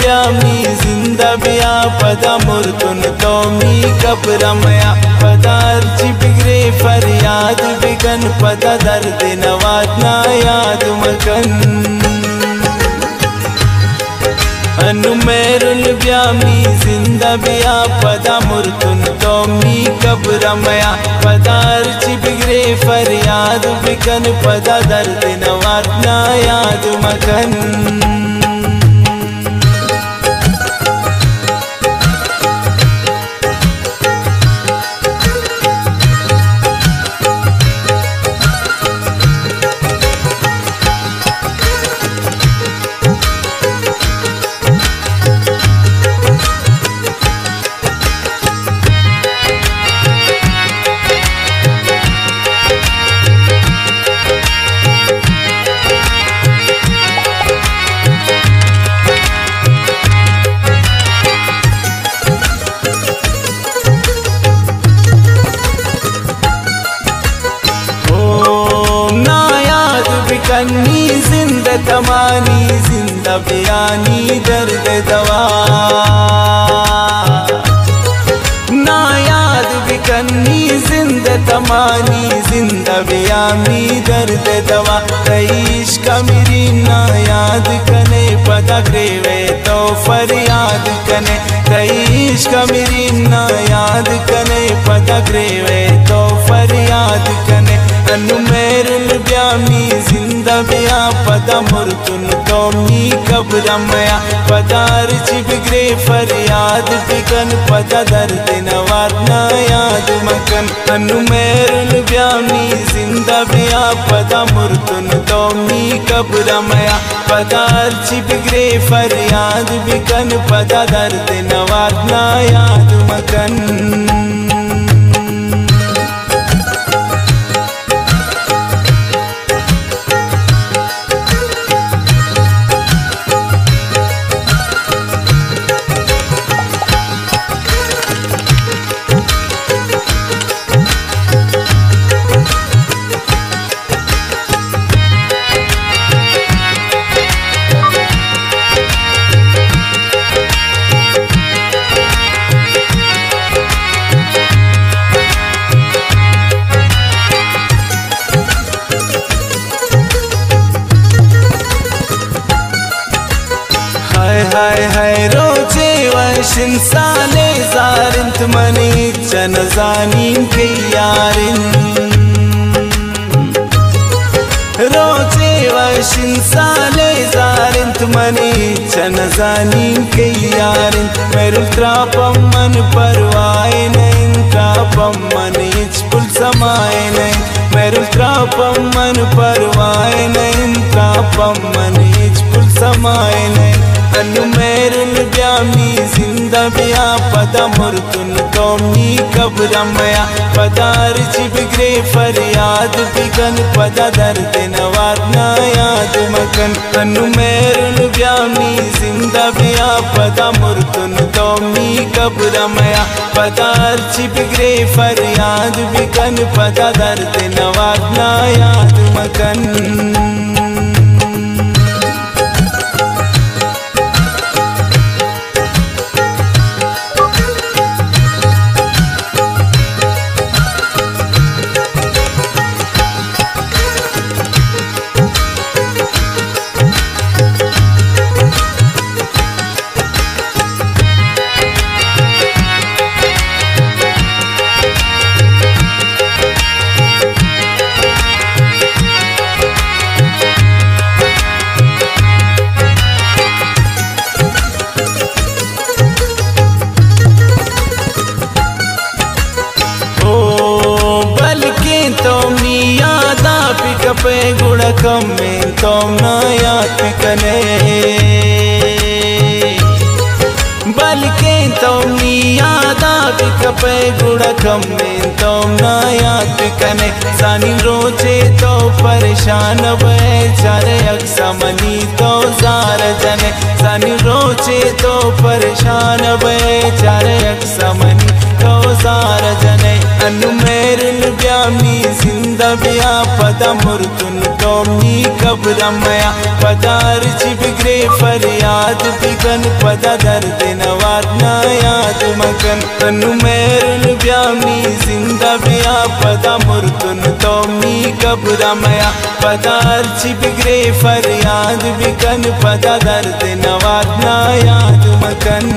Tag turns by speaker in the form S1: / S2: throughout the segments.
S1: ब्यामी जिंदा बिया पदा मुर्तुन तोमी कब्रमया पदार्ची बिगरे फरियाद बिगन पदा दर्द नवाज ना याद मकन अनुमेरुल ब्यामी जिंदा बिया पदा मुर्तुन तोमी कब्रमया पदार्ची बिगरे फरियाद बिगन पदा दर्द नवाज ना याद मकन कन्नी जिंदा तमानी जिंदा बयानी दर्द दवा ना याद भी कन्नी जिंदा तमानी जिंदा बयानी दर्द दवा रईश का मेरी ना याद कने पता ग्रेवे तो फरियाद कने रईश का मेरी ना याद कने पता ग्रेवे तो फरियाद कने अनुमेरुल ब्यामी जिंदा बिया पदा मुर्तुन तोमी कब्रमया पदार्ची बिगरे फरियाद बिगन पदा दर्द नवाज ना याद मकन अनुमेरुल ब्यामी जिंदा बिया पदा मुर्तुन तोमी कब्रमया पदार्ची बिगरे फरियाद बिगन पदा दर्द नवाज ना याद मकन हाय हाय रोजे वशिन साले जारिंत मनी चनजानीन के यारिन रोजे वशिन साले जारिंत मनी चनजानीन के यारिन मेरुल त्रापम मन परवाए नहीं त्रापम मन इचपुल समाए नहीं मेरुल त्रापम मन परवाए नहीं त्रापम मन इचपुल समाए नहीं अनुमेरुल ब्यामी जिंदा बिया पदा मुर्तुन तोमी कब्रमया पदार्ची बिगरे फरियाद बिगन पदा दर्द नवाज ना याद मकन अनुमेरुल ब्यामी जिंदा बिया पदा मुर्तुन तोमी कब्रमया पदार्ची बिगरे फरियाद बिगन पदा दर्द नवाज ना याद मकन पे गुड़कम में तोम ना याद कने बल्कि तोम यादा बिकपे गुड़कम में तोम ना याद कने सानी रोचे तो परेशान बेचारे अक्समनी तो जार जने सानी रोचे तो परेशान बेचारे अक्समनी तो जार जने अनुमेरुल ब्यामी जिंदा बिया पदा मुर्तुन तो तोमी कब्रमया पदार्ची बिगरे फरियाद बिगन पदा दर्द नवाद ना याद मकन तनु मेरन ब्यामी जिंदा बिया पदा मुर्तुन तोमी कब्रमया पदार्ची बिगरे फरियाद बिगन पदा दर्द नवाद ना याद मकन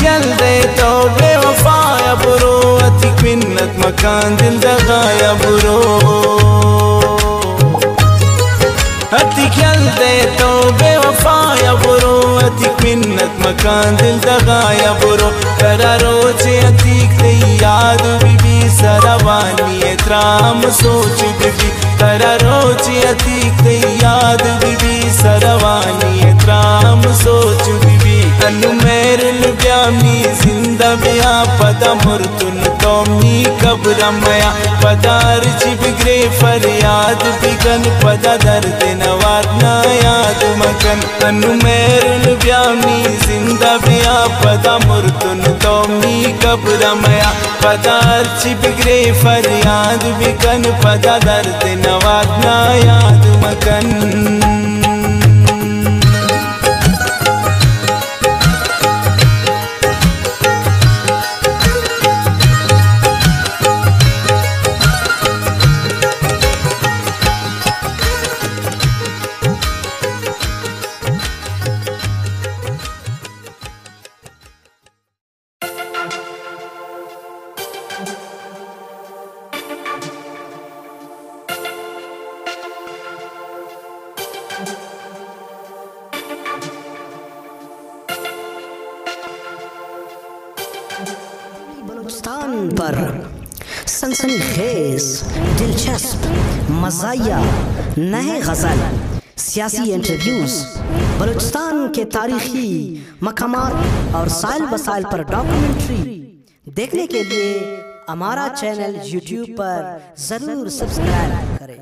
S1: चल दे तो बेवफाया बुरो अतिक मिन्नत मकान दिल दगाया बुरो अति चल दे तो बेवफाया बुरो अतिक मिन्नत मकान दिल दगाया बुरो करा रोचे अतिक ते याद बीबी सरवानी त्राम सोच बीबी करा रोचे अतिक ते याद बीबी सरवानी त्राम सोच बीबी अनु मेरन ब्यामी जिंदा बिया पदा मुर्तुन तोमी कब्रमया पदार्ची बिगरे फरियाद बिगन पदा दर्द नवाद ना याद मकन अनु मेरन ब्यामी जिंदा बिया पदा मुर्तुन तोमी कब्रमया पदार्ची बिगरे फरियाद बिगन पदा दर्द नवाद ना याद मकन
S2: बलूचिस्तान पर सनसनीखेज, दिलचस्प, मज़ाहिया, नए गज़ल, सियासी इंटरव्यूज़, बलूचिस्तान के तारीखी मकामात और साइल वसाइल पर डॉक्यूमेंट्री देखने के लिए हमारा चैनल YouTube पर ज़रूर सब्सक्राइब करें।